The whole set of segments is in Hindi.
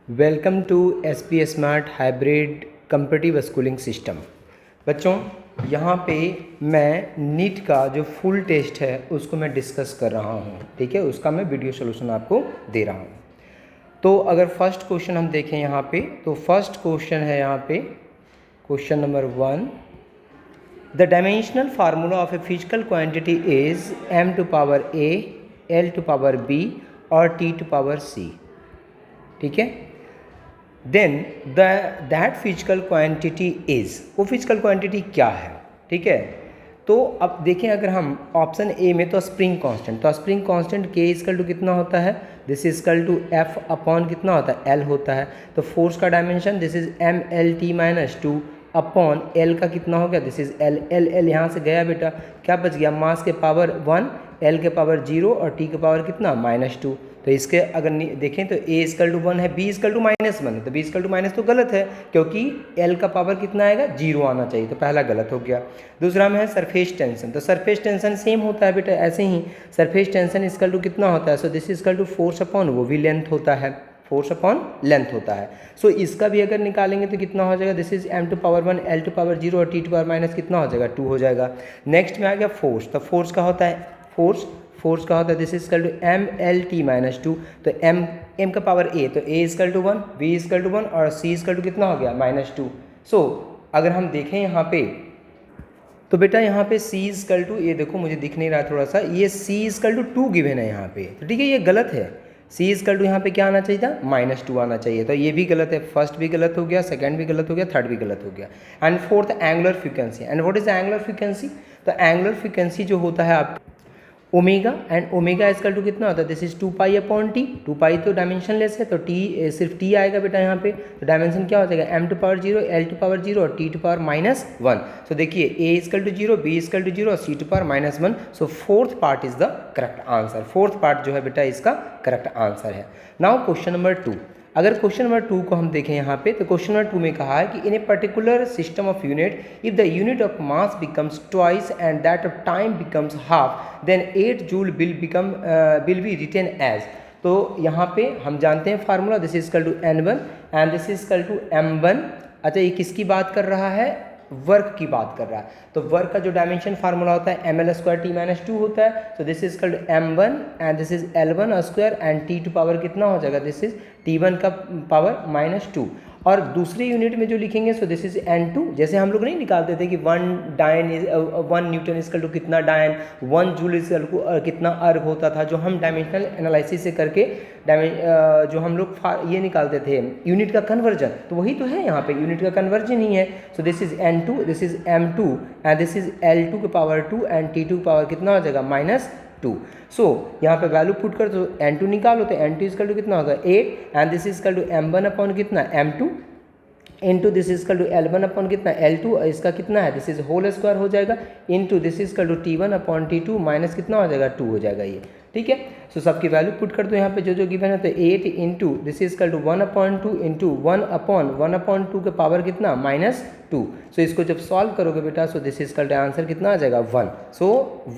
Welcome to SP smart hybrid competitive schooling system. बच्चों, यहाँ पे मैं नीट का जो फुल टेस्ट है उसको मैं डिस्कस कर रहा हूँ, ठीक है। उसका मैं वीडियो सोल्यूशन आपको दे रहा हूँ। तो अगर फर्स्ट क्वेश्चन हम देखें यहाँ पे, तो फर्स्ट क्वेश्चन है यहाँ पे question number 1। The dimensional formula of a physical quantity is m to power a, l to power b और t टू पावर c, ठीक है। Then that physical quantity is, वो फिजिकल क्वांटिटी क्या है, ठीक है। तो अब देखें, अगर हम ऑप्शन ए में तो स्प्रिंग कांस्टेंट, तो स्प्रिंग कांस्टेंट के इजकल टू कितना होता है, this is equal to F upon कितना होता है, एल होता है। तो फोर्स का dimension this is MLT-2 upon L का कितना हो गया, दिस इज एल। एल यहाँ से गया बेटा, क्या बच गया, मास के पावर 1, एल के पावर 0 और टी के पावर कितना -2। तो इसके अगर देखें तो ए इजकल टू 1 है, बी इजकल टू -1 है, तो बी इजकल टू माइनस तो गलत है, क्योंकि एल का पावर कितना आएगा, 0 आना चाहिए, तो पहला गलत हो गया। दूसरा में है सरफेस टेंशन, तो सरफेस टेंशन सेम होता है बेटा, ऐसे ही सरफेस टेंशन इजकल टू कितना होता है, so this is equal to force upon, वो भी लेंथ होता है, फोर्स अपॉन लेंथ होता है। सो इसका भी अगर निकालेंगे तो कितना हो जाएगा, this is m to power 1, l to power 0 और t टू पावर माइनस कितना हो जाएगा, 2 हो जाएगा। नेक्स्ट में आ गया फोर्स, तो फोर्स का होता है फोर्स का होता है दिस इज कल टू MLT-2, तो m का पावर a, तो a equal to 1, b equal to 1 और c इजकल टू कितना हो गया, -2। सो अगर हम देखें यहाँ पे, तो बेटा यहाँ पे c इजकल टू, ये देखो मुझे दिख नहीं रहा थोड़ा सा, ये c इजकल टू 2 गिवन है यहाँ पे, तो ठीक है, ये गलत है। c इजकल टू यहाँ पे क्या आना चाहिए था, -2 आना चाहिए, तो ये भी गलत है। फर्स्ट भी गलत हो गया, सेकंड भी गलत हो गया, थर्ड भी गलत हो गया। And fourth angular frequency, and what is angular frequency, तो एंगुलर फ्रीक्वेंसी जो होता है आप omega, and omega equal to कितना होता है, this is 2 pi upon T. 2 pi तो डायमेंशन लेस है, तो टी सिर्फ टी आएगा बेटा यहाँ पे, तो डायमेंशन क्या हो जाएगा, m to power 0, l to power 0 और t टू पावर -1। सो देखिए a equal to 0, b equal to 0 और c to power -1। So fourth part is the correct answer, fourth part जो है बेटा इसका करेक्ट आंसर है। नाउ क्वेश्चन नंबर 2, अगर क्वेश्चन नंबर 2 को हम देखें यहाँ पे, तो क्वेश्चन नंबर 2 में कहा है कि in a particular system of unit if the unit of mass becomes twice and that of time becomes half, then 8 joule will be written as. तो यहाँ पे हम जानते हैं फार्मूला, this is equal to N1 and this is equal to M1। अच्छा, ये किसकी बात कर रहा है, वर्क की बात कर रहा है। तो वर्क का जो डायमेंशन फार्मूला होता है ML² T-2 होता है, तो this is equal to M1 and this is L1² and T to power कितना हो जाएगा, दिस इज T1 का पावर -2। और दूसरे यूनिट में जो लिखेंगे, सो दिस इज N2, जैसे हम लोग नहीं निकालते थे कि 1 न्यूटन इजकल टू कितना डायन, 1 जूल इजकल टू कितना अर्ग होता था, जो हम डायमेंशनल एनालिसिस से करके जो हम लोग ये निकालते थे यूनिट का कन्वर्जन, तो वही तो है यहाँ पे, यूनिट का कन्वर्जन ही है। So this is N2, this is M2 and this is L2 के पावर 2 एंड T2 पावर कितना हो जाएगा, -2। सो यहाँ पे वैल्यू पुट कर, तो N2 निकालो, तो N2 इजकल टू कितना होगा 8 and this is equal to M1 upon कितना M2 into this is equal to L1 upon कितना L2, इसका कितना है, दिस इज होल स्क्वायर हो जाएगा, into this is equal to T1 upon T2 minus कितना हो जाएगा, 2 हो जाएगा ये, ठीक है। सो सबकी वैल्यू पुट कर दो यहाँ पे जो गिवन है, तो 8 into this is equal to 1/2 into 1/2 के पावर कितना, -2। सो इसको जब सॉल्व करोगे बेटा, so this is equal to answer कितना आ जाएगा, 1। So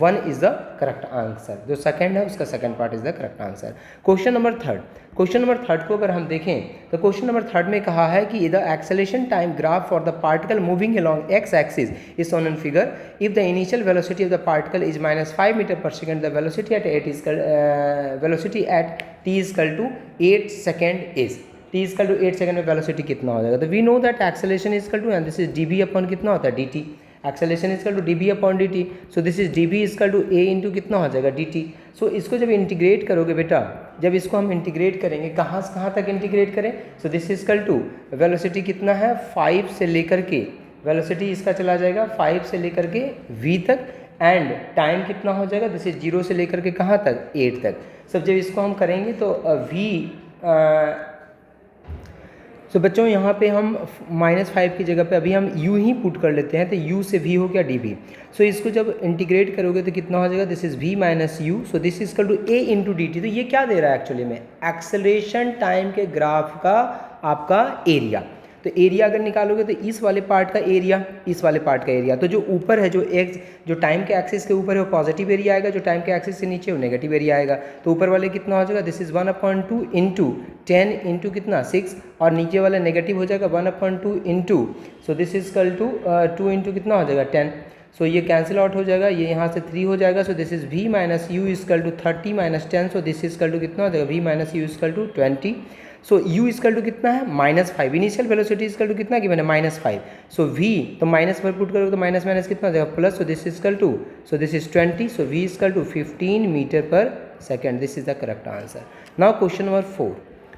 1 is the correct answer, जो सेकंड है उसका second part is the correct answer. Question number 3, question number 3 को अगर हम देखें, तो क्वेश्चन नंबर 3 में कहा है कि the acceleration time graph for the particle moving along x axis is on an figure, if the initial velocity of the particle is -5 metre per second, the velocity at t is equal to 8 second is, t is equal to 8 second में वेलोसिटी कितना हो जाएगा। तो we know that acceleration is equal to, and this is dB upon कितना होता है, dt, acceleration is equal to dB upon dt, so this is dB equal to a into कितना हो जाएगा, dt। सो इसको जब इंटीग्रेट करोगे बेटा, जब इसको हम इंटीग्रेट करेंगे, कहाँ से कहाँ तक इंटीग्रेट करें, so this is equal to velocity कितना है, 5 से लेकर के, वेलोसिटी इसका चला जाएगा 5 से लेकर के v तक, एंड टाइम कितना हो जाएगा, दिस इज 0 से लेकर के कहाँ तक, 8 तक। सब जब इसको हम करेंगे तो सो बच्चों यहाँ पे हम -5 की जगह पे अभी हम u ही पुट कर लेते हैं, तो u से v हो गया dv। सो इसको जब इंटीग्रेट करोगे तो कितना हो जाएगा, this is v minus u, so this is equal to a into D T. तो ये क्या दे रहा है एक्चुअली में, एक्सेलरेशन टाइम के ग्राफ का आपका एरिया। तो एरिया अगर निकालोगे तो इस वाले पार्ट का एरिया, इस वाले पार्ट का एरिया, तो जो ऊपर है, जो टाइम के एक्सिस के ऊपर है वो पॉजिटिव एरिया आएगा, जो टाइम के एक्सिस से नीचे वो नेगेटिव एरिया आएगा। तो ऊपर वाले कितना हो जाएगा, दिस इज 1/2 इंटू 10 इंटू कितना 6, और नीचे वाला नेगेटिव हो जाएगा 1/2 into, so this is equal to 2 into कितना हो जाएगा 10। सो ये कैंसिल आउट हो जाएगा, ये यहाँ से 3 हो जाएगा। So this is v minus u equal to 30 minus 10, so this is equal to कितना हो जाएगा v minus u equal to 20। So u equal to कितना है -5, इनिशियल वेलोसिटी इजकल टू कितना कि मैंने -5। सो v तो माइनस पर पुट करोगे तो माइनस माइनस कितना हो जाएगा plus, so this is equal to, so this is 20, so v is equal to 15 metre per second. This is the correct answer. Now question number 4।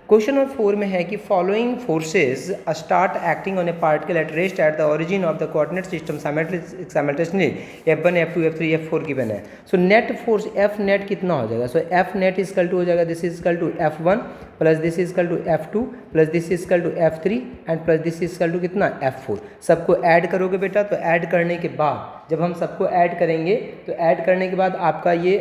Question number 4 में है कि following forces start acting on a particle at rest at the origin of the coordinate system simultaneously F1 F2 F3 F4 given है। So net force F net कितना हो जाएगा, so F net equal to हो जाएगा, this is equal to F1 plus this is equal to F2 plus this is equal to F3 and plus this is equal to कितना F4। सबको ऐड करोगे बेटा, तो ऐड करने के बाद जब हम सबको ऐड करेंगे तो ऐड करने के बाद आपका ये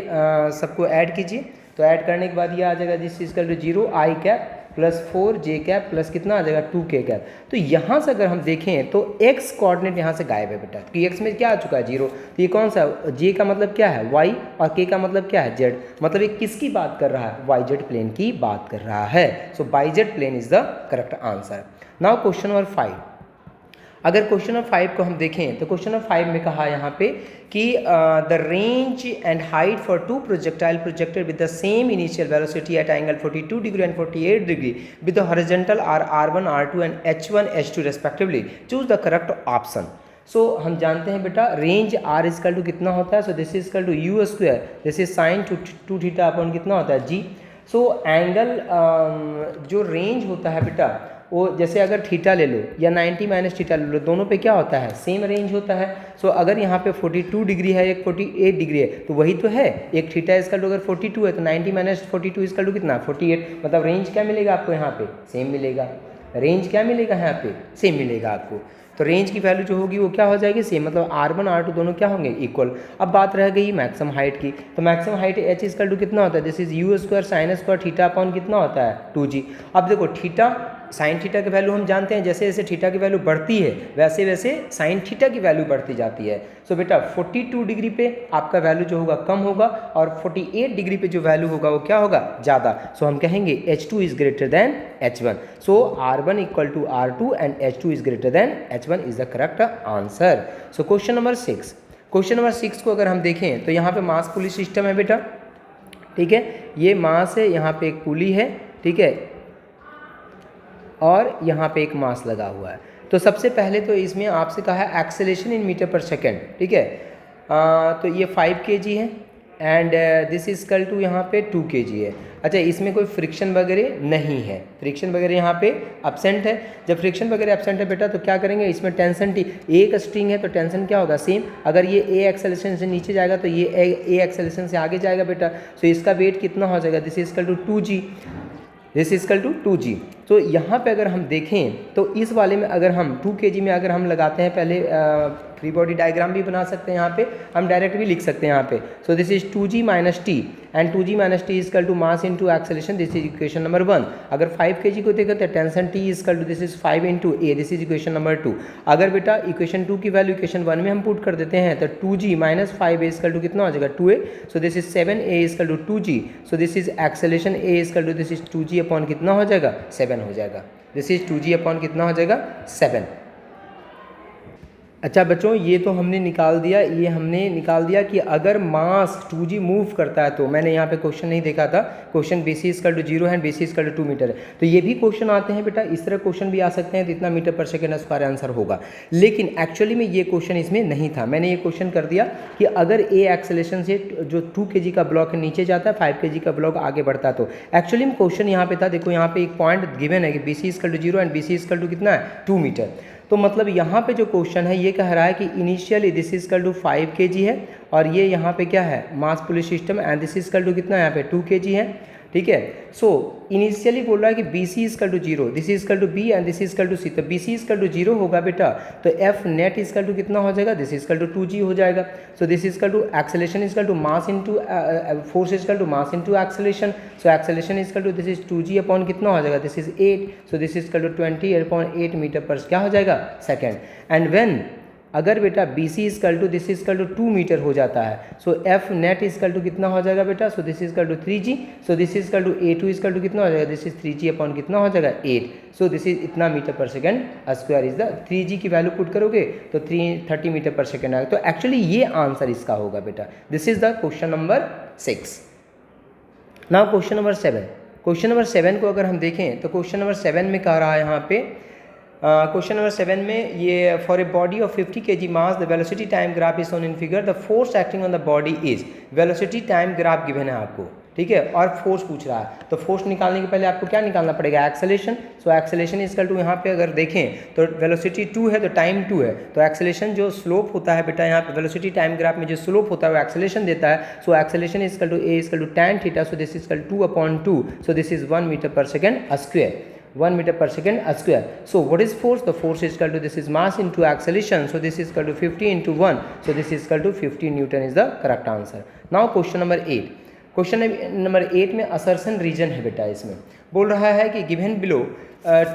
सबको ऐड कीजिए, तो ऐड करने के बाद ये आ जाएगा this is equal to 0 I cap plus 4 j cap plus कितना आ जाएगा 2 k कैप। तो यहाँ से अगर हम देखें तो x कोऑर्डिनेट यहाँ से गायब है बेटा, कि x में क्या आ चुका है 0, तो ये कौन सा j का मतलब क्या है y और k का मतलब क्या है z, मतलब ये किसकी बात कर रहा है, yz प्लेन की बात कर रहा है। So yz plane is the correct answer. Now question number 5। अगर क्वेश्चन नंबर 5 को हम देखें तो क्वेश्चन नंबर 5 में कहा यहाँ पे कि the range and height for two projectile projected with the same initial velocity at angle 42 degree and 48 degree with the horizontal are r1 r2 and h1 h2 respectively, choose the correct option. So हम जानते हैं बेटा रेंज r इजकल टू कितना होता है, so this is equal to u square, this is sine 2 theta upon कितना होता है g। सो एंगल जो रेंज होता है बेटा वो जैसे अगर थीटा ले लो या 90 माइनस थीटा ले लो, दोनों पे क्या होता है सेम रेंज होता है। सो अगर यहाँ पे 42 डिग्री है, एक 48 डिग्री है, तो वही तो है, एक थीटा इसका टू अगर 42 है तो 90 माइनस 42 इसका टू कितना 48, मतलब रेंज क्या मिलेगा आपको यहाँ पे सेम मिलेगा, रेंज क्या मिलेगा यहाँ पे सेम मिलेगा आपको। तो रेंज की वैल्यू जो होगी वो क्या हो जाएगी सेम, मतलब r1 r2 दोनों क्या होंगे इक्वल। अब बात रह गई मैक्सिमम हाइट की, तो maximum height h equal to कितना होता है, this is u square sine square theta upon कितना होता है 2g। अब देखो थीटा साइन थीटा की वैल्यू हम जानते हैं, जैसे जैसे थीटा की वैल्यू बढ़ती है वैसे वैसे साइन थीटा की वैल्यू बढ़ती जाती है। सो बेटा 42 डिग्री पे आपका वैल्यू जो होगा कम होगा और 48 डिग्री पे जो वैल्यू होगा वो क्या होगा ज़्यादा। सो हम कहेंगे h2 is greater than h1। So r1 equal to r2 and h2 is greater than h1 is the correct answer. So question number 6। Question number 6 को अगर हम देखें तो यहाँ पे मास पुली सिस्टम है बेटा, ठीक है, ये मास है, यहाँ पे एक पुली है, ठीक है, और यहाँ पे एक मास लगा हुआ है। तो सबसे पहले तो इसमें आपसे कहा है acceleration in metre per second, ठीक है, तो ये 5 kg है and this is equal to यहाँ पे 2 kg है। अच्छा, इसमें कोई फ्रिक्शन वगैरह नहीं है, फ्रिक्शन वगैरह यहाँ पे एब्सेंट है। जब फ्रिक्शन वगैरह एब्सेंट है बेटा तो क्या करेंगे, इसमें टेंशन एक स्ट्रिंग है तो टेंशन क्या होगा सेम। अगर ये ए एक्सेलेरेशन से नीचे जाएगा तो ये ए एक्सेलेरेशन से आगे जाएगा बेटा। सो इसका वेट कितना हो जाएगा, this is equal to 2g, this is equal to 2g। तो यहाँ पे अगर हम देखें तो इस वाले में अगर हम 2 kg में अगर हम लगाते हैं, पहले फ्री बॉडी डायग्राम भी बना सकते हैं, यहाँ पे हम डायरेक्ट भी लिख सकते हैं यहाँ पे। So this is 2g minus T and 2g minus T equal to mass into acceleration, this is equation number 1। अगर 5 kg को देखो तो tension T equal to this is 5 into A, this is equation number 2। अगर बेटा इक्वेशन 2 की वैल्यू इक्वेशन 1 में हम पुट कर देते हैं तो 2g माइनस 5 इजकल टू कितना हो जाएगा 2a। So this is 7a equal to 2g। So this is acceleration a equal to this is 2g upon कितना हो जाएगा 7 हो जाएगा, दिस इज 2g अपॉन कितना हो जाएगा 7। अच्छा बच्चों, ये तो हमने निकाल दिया, ये हमने निकाल दिया कि अगर मास 2g मूव करता है तो मैंने यहाँ पे क्वेश्चन नहीं देखा था, क्वेश्चन BC इजकल टू 0 है, BC इजकल टू 2 मीटर है। तो ये भी क्वेश्चन आते हैं बेटा, इस तरह क्वेश्चन भी आ सकते हैं, तो इतना मीटर पर सेकेंड इसका आंसर होगा। लेकिन एक्चुअली में ये क्वेश्चन इसमें नहीं था, मैंने ये क्वेश्चन कर दिया कि अगर ए एक्सेलेरेशन से जो 2 kg का ब्लॉक नीचे जाता है, 5 kg का ब्लॉक आगे बढ़ता है, तो एक्चुअली में क्वेश्चन यहाँ पे था, देखो यहाँ पे एक पॉइंट गिवन है कि BC equal to 0 and BC equal to कितना है 2 मीटर। तो मतलब यहाँ पे जो क्वेश्चन है ये कह रहा है कि initially this is equal to 5 kg है और ये यहाँ पे क्या है mass pulley system and this is equal to कितना है यहाँ पे 2 kg है। ठीक है। सो इनिशियली बोल रहा है कि B C is equal to zero, this is equal to B and this is equal to C, तो B C is equal to zero होगा बेटा, तो एफ नेट इजकल टू कितना हो जाएगा, दिस इजकल टू 2g हो जाएगा। So this is equal to acceleration is equal to mass into force equal to mass into acceleration, so acceleration is equal to this is 2g upon कितना हो जाएगा, this is 8, so this is equal to 20/8 metre per क्या हो जाएगा सेकेंड। एंड व्हेन अगर बेटा B C is equal to this is equal to 2 metre हो जाता है, so F net equal to कितना हो जाएगा बेटा, so this is equal to 3g, so this is equal to A two equal to कितना हो जाएगा, दिस इज 3g अपॉन कितना हो जाएगा 8, सो दिस इज इतना metre per second square is the 3g की वैल्यू पुट करोगे तो 330 मीटर पर सेकेंड आएगा। तो एक्चुअली ये आंसर इसका होगा बेटा। This is the question number 6। Now question number 7। Question number 7 को अगर हम देखें तो क्वेश्चन नंबर 7 में कह रहा है यहाँ पे, क्वेश्चन नंबर 7 में ये for a body of 50 kg mass the velocity time graph is shown in figure, the force acting on the body is, velocity time graph given है आपको, ठीक है, और फोर्स पूछ रहा है। तो फोर्स निकालने के पहले आपको क्या निकालना पड़ेगा, acceleration. So acceleration is equal to यहाँ पे अगर देखें तो वेलोसिटी 2 है तो टाइम 2 है, तो एक्सेलेरेशन जो स्लोप होता है बेटा यहाँ पे वेलोसिटी टाइम ग्राफ में जो स्लोप होता है वो एक्सेलेरेशन देता है। So acceleration is equal to A is equal to tan theta, so this is equal 2/2, so this is 1 metre per second square, 1 meter per second square. So what is force? The force is equal to, this is mass into acceleration, so this is equal to 50 into 1, so this is equal to 50 Newton is the correct answer. Now question number 8. Question number 8 में असर्शन रीजन है बेटा, इसमें बोल रहा है कि given below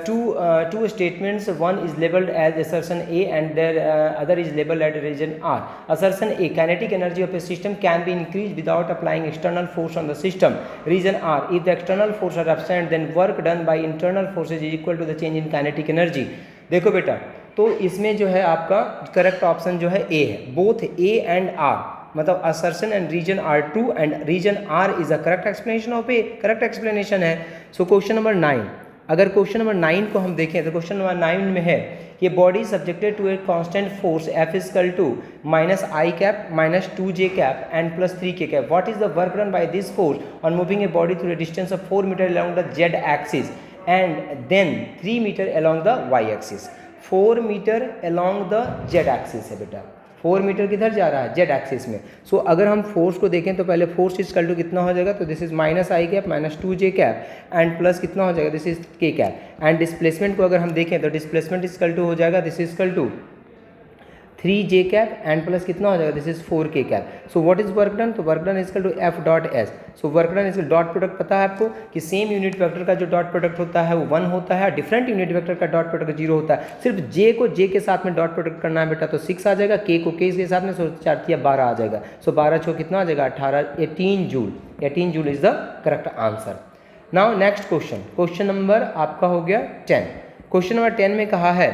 two statements, one is labeled as assertion A and their other is labeled as region R. Assertion A, kinetic energy of a system can be increased without applying external force on the system. Region R, if the external force are absent then work done by internal forces is equal to the change in kinetic energy. देखो बेटा, तो इसमें जो है आपका करेक्ट ऑप्शन जो है ए है, बोथ ए एंड आर, मतलब assertion and reason are true and reason R is a correct explanation of A, correct explanation है। सो क्वेश्चन नंबर 9, अगर क्वेश्चन नंबर 9 को हम देखें तो क्वेश्चन नंबर 9 में है कि body subjected to a constant force F equal to minus I cap minus 2j cap and plus 3k cap, what is the work done by this force on moving a body through a distance of 4 metre along the Z axis and then 3 metre along the Y axis. 4 metre along the Z axis है बेटा, 4 मीटर किधर जा रहा है, जेड एक्सिस में। सो अगर हम फोर्स को देखें तो पहले फोर्स इजकल टू कितना हो जाएगा, तो this is minus I cap minus 2j cap and plus कितना हो जाएगा, this is k cap. And displacement को अगर हम देखें तो डिस्प्लेसमेंट इजकल टू हो जाएगा, this is equal to 3j cap and plus कितना हो जाएगा, this is 4k cap. So what is work done, तो work done is equal to f dot s। So work done is equal dot product पता है आपको कि सेम यूनिट वेक्टर का जो डॉट प्रोडक्ट होता है वो 1 होता है, डिफरेंट यूनिट वेक्टर का डॉट प्रोडक्ट 0 होता है। सिर्फ j को j के साथ में डॉट प्रोडक्ट करना है बेटा, तो 6 आ जाएगा, k को k के साथ में 4 12 आ जाएगा। सो 12 6 कितना आ जाएगा, 18, 18 joule, 18 joule is the correct answer. Now next question, question number आपका हो गया 10। क्वेश्चन नंबर 10 में कहा है,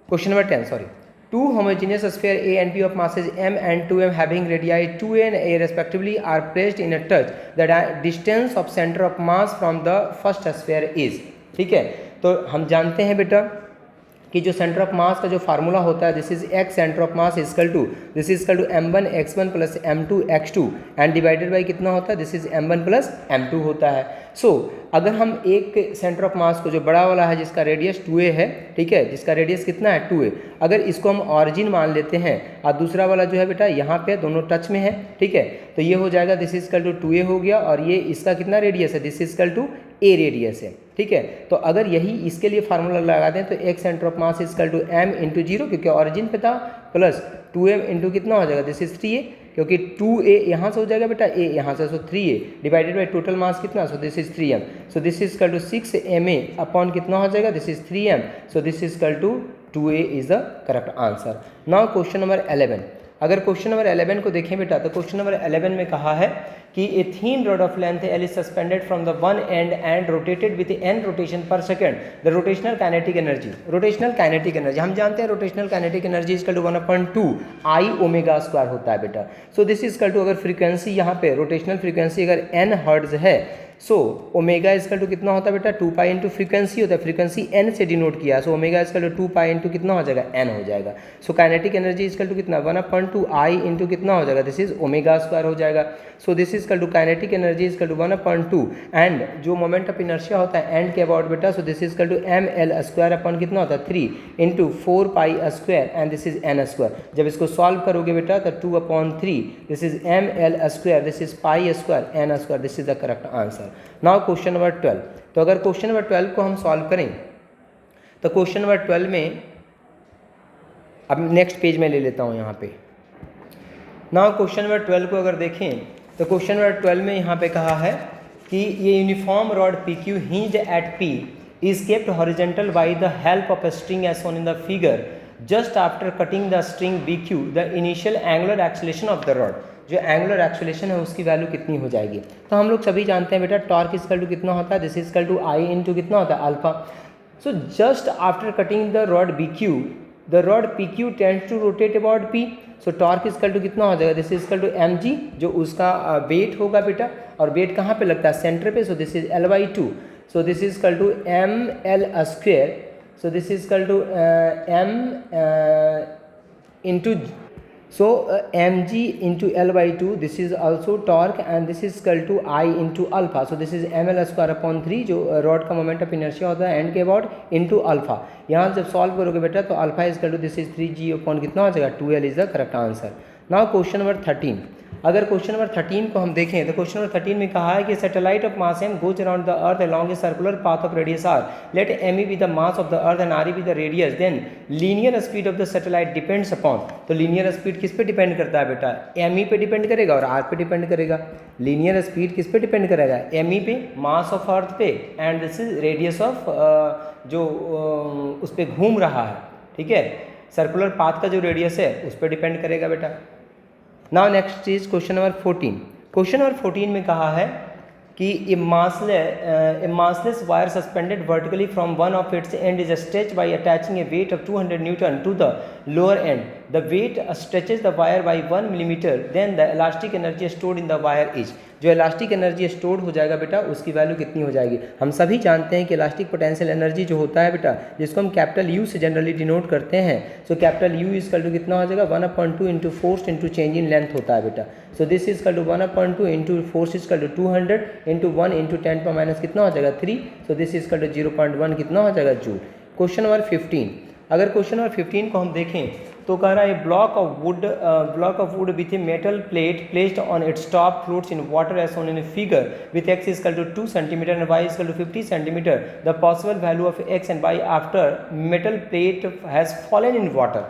question number 10 sorry, two homogeneous sphere A and B of masses m and 2m having radii 2a and a respectively are placed in a touch. The distance of center of mass from the first sphere is, ठीक है। तो हम जानते हैं बेटा कि जो सेंटर ऑफ मास का जो फार्मूला होता है, this is X centre of mass equal to m1 x1 plus m2 x2 and divided by कितना होता है, this is m1 plus m2 होता है। सो अगर हम एक सेंटर ऑफ मास को जो बड़ा वाला है जिसका रेडियस 2a है, ठीक है, जिसका रेडियस कितना है 2a, अगर इसको हम ऑरिजिन मान लेते हैं और दूसरा वाला जो है बेटा यहाँ पे दोनों टच में है, ठीक है, तो ये हो जाएगा this is equal to 2a हो गया, और ये इसका कितना रेडियस है, this is equal to a radius है, ठीक है। तो अगर यही इसके लिए फार्मूला लगा दें तो एक centre of mass equal to m into 0 क्योंकि ऑरिजिन पे था, प्लस 2m इंटू कितना हो जाएगा, दिस इज 3a क्योंकि 2a यहाँ से हो जाएगा बेटा, a यहाँ से, so 3a divided by total mass कितना, so this is 3m, so this is equal to 6ma upon कितना हो जाएगा, this is 3m, so this is equal to 2a is the correct answer. Now question number 11, अगर क्वेश्चन नंबर 11 को देखें बेटा तो क्वेश्चन नंबर 11 में कहा है कि a thin rod of length L is suspended from the one end and rotated with n rotation per second, the rotational kinetic energy, rotational kinetic energy हम जानते हैं rotational kinetic energy is equal to 1/2 I omega square होता है बेटा। So this is equal to, अगर फ्रीक्वेंसी यहाँ पे रोटेशनल फ्रीक्वेंसी अगर n हर्ट्ज है, सो ओमेगा इजकल टू कितना होता है बेटा, 2 पाई इंटू फ्रीक्वेंसी होता है, फ्रीक्वेंसी n से डिनोट किया है, so omega equal to 2 pi into कितना हो जाएगा, n हो जाएगा। So kinetic energy equal to कितना 1/2 आई इंटू कितना हो जाएगा, दिस इज ओमेगा स्क्वायर हो जाएगा। So this is equal to kinetic energy equal to 1/2 and जो मोमेंट ऑफ इनर्शिया होता है एंड के अबाउट बेटा, so this is equal to ml square upon कितना होता है 3 into 4 pi square and this is n square. जब इसको सॉल्व करोगे बेटा तो 2/3 this is ml square, this is pi square n square, this is the correct answer. Now question number 12। तो अगर क्वेश्चन नंबर 12 को हम सॉल्व करें तो क्वेश्चन नंबर 12 में, अब नेक्स्ट पेज में ले लेता हूँ यहाँ पे। नाउ क्वेश्चन नंबर 12 को अगर देखें तो क्वेश्चन नंबर 12 में यहाँ पे कहा है कि ये uniform rod P Q hinged at P is kept horizontal by the help of a string as shown in the figure. Just after cutting the string BQ, the initial angular acceleration of the rod, जो एंगुलर एक्सेलरेशन है उसकी वैल्यू कितनी हो जाएगी। तो हम लोग सभी जानते हैं बेटा टॉर्क इक्वल टू कितना होता है, this is equal to I into कितना होता है alpha. So just after cutting the rod BQ, the rod PQ tends to rotate about P, so torque equal to कितना हो जाएगा, this is equal to mg, जो उसका वेट होगा बेटा, और वेट कहाँ पे लगता है, सेंटर पे, so this is L/2। So this is equal to ml square. So this is equal to m into mg into L/2. This is also torque and this is equal to I into alpha. So this is ml square upon 3 जो रॉड का मोमेंट ऑफ इनर्शिया होता है and K about into alpha. यहाँ जब सॉल्व करोगे बेटा तो alpha is equal to this is 3g upon कितना हो जाएगा 2l is the correct answer. Now question number 13। अगर क्वेश्चन नंबर 13 को हम देखें तो क्वेश्चन नंबर 13 में कहा है कि satellite of mass m goes around the earth along a circular path of radius r, let me be the mass of the earth and r be the radius, then linear speed of the satellite depends upon. तो लीनियर स्पीड किस पे डिपेंड करता है बेटा, me पे डिपेंड करेगा और r पे डिपेंड करेगा। लीनियर स्पीड किस पे डिपेंड करेगा, me पे, मास ऑफ अर्थ पे, and this is radius of जो उस पर घूम रहा है, ठीक है, सर्कुलर पाथ का जो रेडियस है उस पर डिपेंड करेगा बेटा। Now next is question number 14। Question number 14 में कहा है कि ए massless wire suspended vertically from one of its end is stretched by attaching a weight of 200 Newton to the lower end. The weight stretches the wire by 1 millimeter. Then the elastic energy stored in the wire is, जो इलास्टिक एनर्जी स्टोर हो जाएगा बेटा उसकी वैल्यू कितनी हो जाएगी। हम सभी जानते हैं कि इलास्टिक पोटेंशियल एनर्जी जो होता है बेटा, जिसको हम कैपिटल यू से जनरली डिनोट करते हैं, so capital U is equal to कितना हो जाएगा 1/2 into force into change in length होता है बेटा। So this is equal to 1/2 into force is equal to 200 into 1 into 10 पर माइनस कितना हो जाएगा 3, so this is equal to 0.1 कितना हो जाएगा जूल। Question number 15। अगर क्वेश्चन नंबर 15 को हम देखें तो कह रहा है block of wood with a metal plate placed on its top floats in water as shown in a figure with x is equal to 2 centimetre and y is equal to 50 centimetre. The possible value of x and y after metal plate has fallen in water.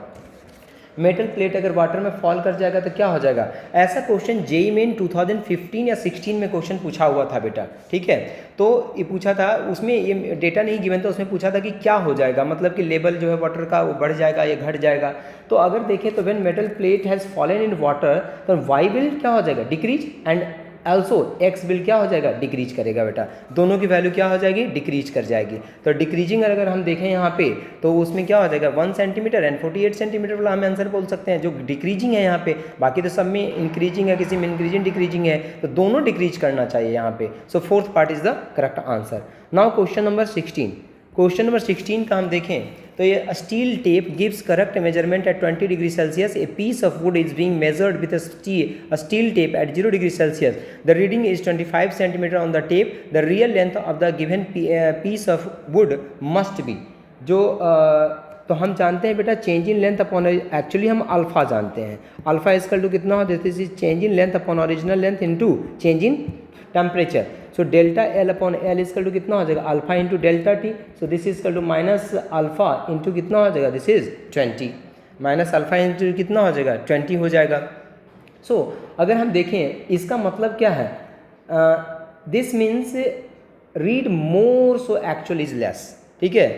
Metal plate अगर वाटर में फॉल कर जाएगा तो क्या हो जाएगा। ऐसा क्वेश्चन जेईई मेन 2015 या 16 में क्वेश्चन पूछा हुआ था बेटा, ठीक है। तो ये पूछा था, उसमें ये डेटा नहीं गिवन था, उसमें पूछा था कि क्या हो जाएगा, मतलब कि लेवल जो है वाटर का वो बढ़ जाएगा या घट जाएगा। तो अगर देखें तो when metal plate has fallen in water तो वाई विल क्या हो जाएगा decrease and also x will क्या हो जाएगा डिक्रीज करेगा बेटा। दोनों की वैल्यू क्या हो जाएगी डिक्रीज कर जाएगी। तो डिक्रीजिंग अगर हम देखें यहाँ पे तो उसमें क्या हो जाएगा 1 सेंटीमीटर एंड 48 सेंटीमीटर वाला हम आंसर बोल सकते हैं जो डिक्रीजिंग है यहाँ पे। बाकी तो सब में इंक्रीजिंग है, किसी में इंक्रीजिंग डिक्रीजिंग है, तो दोनों डिक्रीज करना चाहिए यहाँ पे। So fourth part is the correct answer. Now question number 16। Question number 16 का हम देखें तो ये steel tape gives correct measurement at 20 degree Celsius. A piece of wood is being measured with a steel tape at 0 degree Celsius. The reading is 25 centimeter on the tape. The real length of the given piece of wood must be, जो तो हम जानते हैं बेटा change in length upon, actually हम अल्फा जानते हैं, अल्फा इज इक्वल टू कितना हो, this is change in length upon original length into change in temperature. So delta L upon L is equal to कितना हो जाएगा alpha into delta T. So this is equal to minus alpha into कितना हो जाएगा, this is 20, minus alpha into कितना हो जाएगा 20 हो जाएगा। सो अगर हम देखें इसका मतलब क्या है, this means read more so actual is less, ठीक है।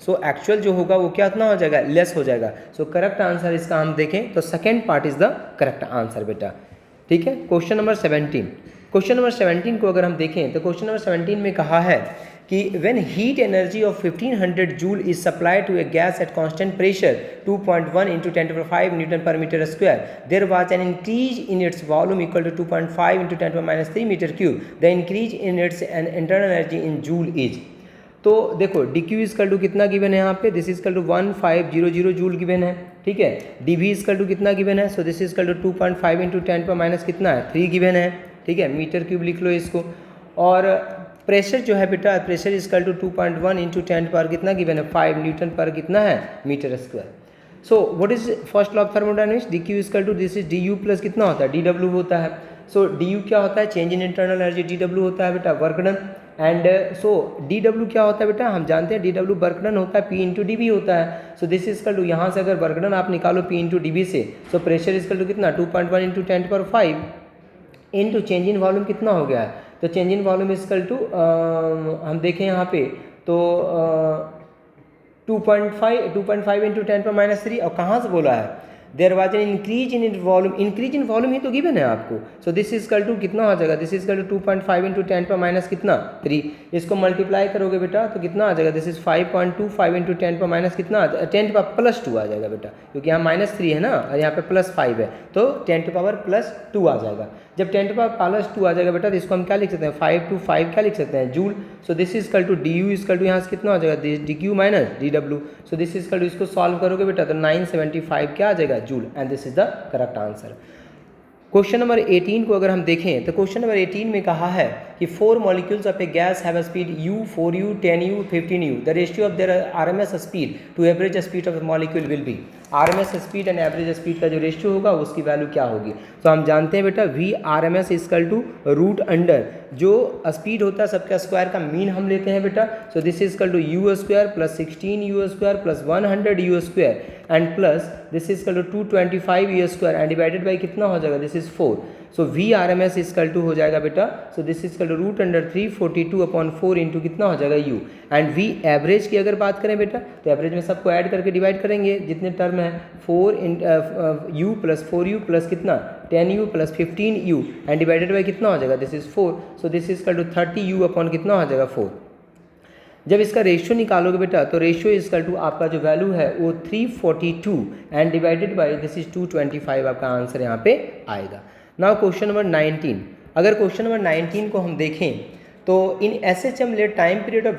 सो एक्चुअल जो होगा वो क्या इतना हो जाएगा लेस हो जाएगा। सो करेक्ट आंसर इसका हम देखें तो second part is the correct answer बेटा, ठीक है। Question number 17। क्वेश्चन नंबर 17 को अगर हम देखें तो क्वेश्चन नंबर 17 में कहा है कि when heat energy of 1500 joule is supplied to a gas at constant pressure 2.1 into 10⁵ newton per metre square, there was an increase in its volume equal to 2.5 into 10⁻³ metre cube. The increase in its an internal energy in joule is. तो देखो डी क्यू इजकल टू कितना गिवन है यहाँ पे, this is equal to 1500 joule given है, ठीक है। डी वी इजकल टू कितना गिवन है, so this is equal to 2.5 into 10 पर माइनस कितना है 3 गिवन है, ठीक है। मीटर क्यूब लिख लो इसको। और प्रेशर जो है बेटा, प्रेशर इजकल टू 2.1 इंटू 10 पर कितना गिवन है 5 न्यूटन पर कितना है metre square. So what is first law of thermodynamics, d Q is equal to this is d U plus कितना होता है डी डब्ल्यू होता है। सो डी यू क्या होता है, change in internal energy, D W होता है बेटा work done, and so D W क्या होता है बेटा, हम जानते हैं डी डब्ल्यू वर्क डन होता है, पी इंटू डी बी होता है। So this is equal to, यहाँ से अगर वर्क डन आप निकालो पी इंटू डी बी से, so pressure is equal to कितना 2.1 into 10⁵ into change in volume कितना हो गया है, तो change in volume is equal to हम देखें यहाँ पे तो 2.5 इंटू 10⁻³ और कहाँ से बोला है, there was an increase in volume, increase in volume ही तो गिवन है आपको। So this is equal to कितना हो जाएगा, this is equal to 2.5 into 10⁻³ कितना 3, इसको मल्टीप्लाई करोगे बेटा तो कितना आ जाएगा, दिस इज 5.25 इंटू 10⁻³ कितना 10⁻+2 आ जाएगा बेटा, क्योंकि यहाँ -3 है ना और यहाँ पे +5 है तो 10⁻+2 आ जाएगा। जब 10⁻+2 आ जाएगा बेटा तो इसको हम क्या लिख सकते हैं, 5 to 5 क्या लिख सकते हैं, joule. So this is equal to d U is equal to यहाँ से कितना हो जाएगा, d Q minus d W. So this is equal to, इसको सॉल्व करोगे बेटा तो 975 क्या आ जाएगा, joule, and this is the correct answer. Question number 18 को अगर हम देखें तो क्वेश्चन नंबर 18 में कहा है कि 4 molecules of a gas have a speed u, 4u, 10u, 15u, the ratio of their RMS speed to average speed of the molecule will be, RMS speed and average speed का जो रेशियो होगा उसकी वैल्यू क्या होगी। तो हम जानते हैं बेटा V R M S is equal to root under जो स्पीड होता है सबका स्क्वायर का मीन हम लेते हैं बेटा। So this is equal to u square plus 16u square plus 100u square and plus this is equal to 225u square and divided by कितना हो जाएगा, this is 4। So V R M S is equal to हो जाएगा बेटा, so this is equal to root under 342/4 into कितना हो जाएगा यू, एंड वी एवरेज की अगर बात करें बेटा तो एवरेज में सबको ऐड करके डिवाइड करेंगे जितने टर्म है 4u प्लस 4u प्लस कितना 10u plus 15u and divided by कितना हो जाएगा, this is 4। So this is equal to 30u upon कितना हो जाएगा 4। जब इसका रेशियो निकालोगे बेटा तो रेशियो इजकल टू आपका जो वैल्यू है वो 342 and divided by this is 225 आपका आंसर यहाँ पे आएगा। नाउ क्वेश्चन नंबर 19, अगर क्वेश्चन नंबर 19 को हम देखें तो in SHM let time period of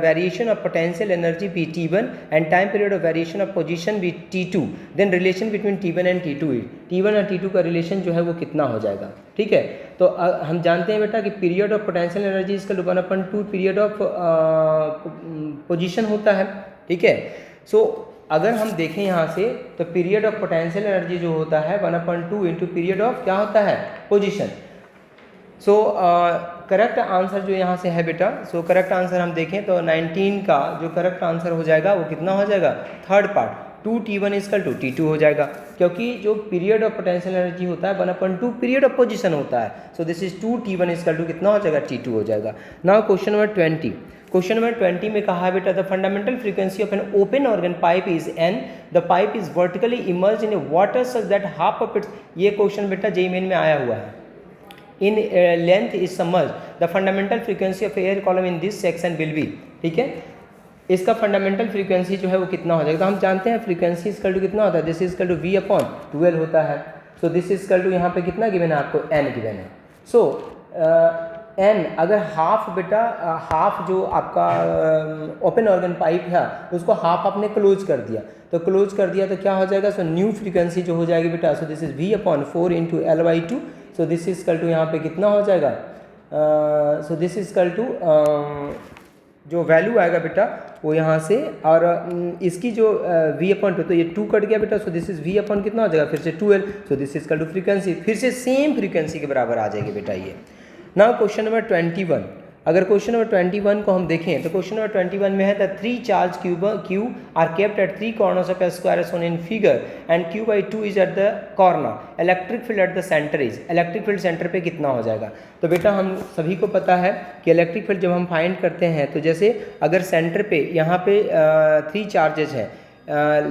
variation of potential energy be T1 and time period of variation of position be T2, then relation between T1 and T2 T1 और T2 का रिलेशन जो है वो कितना हो जाएगा। ठीक है, तो हम जानते हैं बेटा कि पीरियड ऑफ पोटेंशियल एनर्जी इसका 1/2 पीरियड ऑफ पोजीशन होता है। ठीक है, सो अगर हम देखें यहाँ से तो पीरियड ऑफ पोटेंशियल एनर्जी जो होता है 1/2 इंटू पीरियड ऑफ क्या होता है पोजीशन। सो करेक्ट आंसर जो यहाँ से है बेटा, सो करेक्ट आंसर हम देखें तो 19 का जो करेक्ट आंसर हो जाएगा वो कितना हो जाएगा, third part 2T1 is equal to T2 हो जाएगा, क्योंकि जो पीरियड ऑफ पोटेंशियल एनर्जी होता है 1/2 पीरियड ऑफ पोजीशन होता है। So this is 2T1 is equal to कितना हो जाएगा, T2 हो जाएगा। Now question number 20, question number 20 में कहा है बेटा the fundamental frequency of an open organ pipe is N, the pipe is vertically immerse in a water such that half of its, ये क्वेश्चन बेटा जेईई मेन में आया हुआ है, in length is submerge, the fundamental frequency of air column in this section will be. ठीक है, इसका फंडामेंटल फ्रीक्वेंसी जो है वो कितना हो जाएगा, तो हम जानते हैं फ्रीक्वेंसी इजकल टू कितना होता है, दिस इजकल टू v/12 होता है। सो दिस इजकल टू यहाँ पे कितना गिवन है आपको, n गिवन है। सो n अगर हाफ बेटा हाफ जो आपका ओपन ऑर्गन पाइप है उसको हाफ आपने क्लोज कर दिया, तो क्लोज कर दिया तो क्या हो जाएगा, सो न्यू फ्रीक्वेंसी जो हो जाएगी बेटा, so this is v/4 into L/2। So this is equal to यहाँ पे कितना हो जाएगा, so this is equal to जो वैल्यू आएगा बेटा वो यहाँ से, और इसकी जो v/2 तो ये 2 कट गया बेटा, सो दिस इज v/ कितना हो जाएगा फिर से 2L। So this is equal to frequency फिर से सेम फ्रीक्वेंसी के बराबर आ जाएगी बेटा ये। नाउ क्वेश्चन नंबर 21, अगर क्वेश्चन नंबर 21 को हम देखें तो क्वेश्चन नंबर 21 में है the 3 charge Q R kept at 3 corners of A square shown in figure and q/2 is at the corner, electric field at the centre is, electric field centre पे कितना हो जाएगा। तो बेटा हम सभी को पता है कि इलेक्ट्रिक फील्ड जब हम फाइंड करते हैं तो जैसे अगर सेंटर पे यहाँ पे 3 चार्जेज हैं,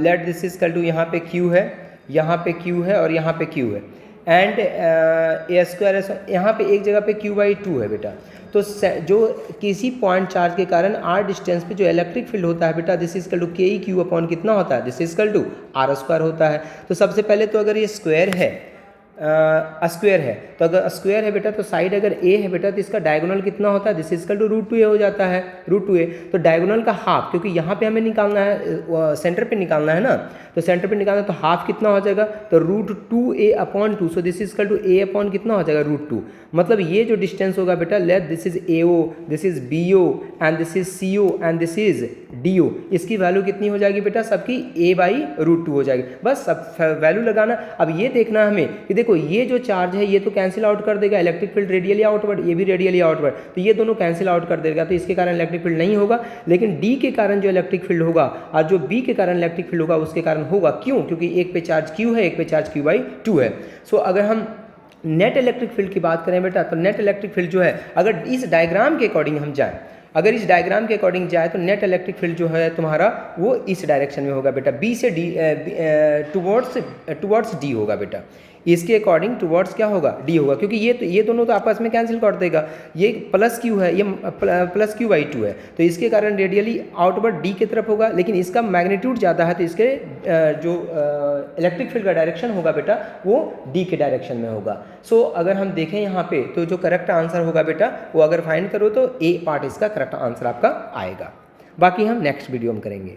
let this is equal to यहाँ पे q है, यहाँ पे q है और यहाँ पे q है, एंड ए स्क्वायर यहाँ पे एक जगह पे q/2 है बेटा। तो जो किसी पॉइंट चार्ज के कारण r डिस्टेंस पे जो इलेक्ट्रिक फील्ड होता है बेटा this is equal to ke/q upon कितना होता है, this is equal to r² होता है। तो सबसे पहले तो अगर ये स्क्वायर है स्क्वायर है, तो अगर स्क्वायर है बेटा तो साइड अगर a है बेटा तो इसका डायगोनल कितना होता है, this is equal to √2a हो जाता है, √2a। तो डायगोनल का हाफ, क्योंकि यहाँ पे हमें निकालना है सेंटर पे निकालना है ना, तो सेंटर पे निकालना है तो हाफ कितना हो जाएगा, तो √2a/2। So this is equal to a upon कितना हो जाएगा, √2। मतलब ये जो डिस्टेंस होगा बेटा, late this is AO, this is BO and this is CO and this is DO, इसकी वैल्यू कितनी हो जाएगी बेटा, सबकी a/√2 हो जाएगी। बस सब वैल्यू लगाना। अब ये देखना हमें कि देखो ये जो चार्ज है ये तो कैंसिल आउट कर देगा, इलेक्ट्रिक फील्ड रेडियली आउटवर्ड, ये भी रेडियली आउटवर्ड, तो ये दोनों कैंसिल आउट कर देगा, तो इसके कारण इलेक्ट्रिक फील्ड नहीं होगा। लेकिन डी के कारण जो इलेक्ट्रिक फील्ड होगा और जो बी के कारण इलेक्ट्रिक फील्ड होगा उसके कारण होगा। क्यों? क्योंकि एक पे चार्ज Q है, एक पे चार्ज Q/2 है। सो अगर हम नेट इलेक्ट्रिक फील्ड की बात करें बेटा, तो नेट इलेक्ट्रिक फील्ड जो है, अगर इस डायग्राम के अकॉर्डिंग हम जाएँ, अगर इस डायग्राम के अकॉर्डिंग जाए तो नेट इलेक्ट्रिक फील्ड जो है तुम्हारा वो इस डायरेक्शन में होगा बेटा, बी से डी टुवर्ड्स डी होगा बेटा। इसके अकॉर्डिंग टुवर्ड्स क्या होगा? डी होगा, क्योंकि ये दोनों तो आपस में कैंसिल कर देगा। ये प्लस Q है, ये प्लस Q/2 है, तो इसके कारण रेडियली आउटवर्ड डी की तरफ होगा। लेकिन इसका मैग्नीट्यूड ज़्यादा है तो इसके जो इलेक्ट्रिक फील्ड का डायरेक्शन होगा बेटा वो डी के डायरेक्शन में होगा। सो अगर हम देखें यहाँ पे तो जो करेक्ट आंसर होगा बेटा वो अगर फाइंड करो तो ए पार्ट इसका करेक्ट आंसर आपका आएगा। बाकी हम नेक्स्ट वीडियो में करेंगे।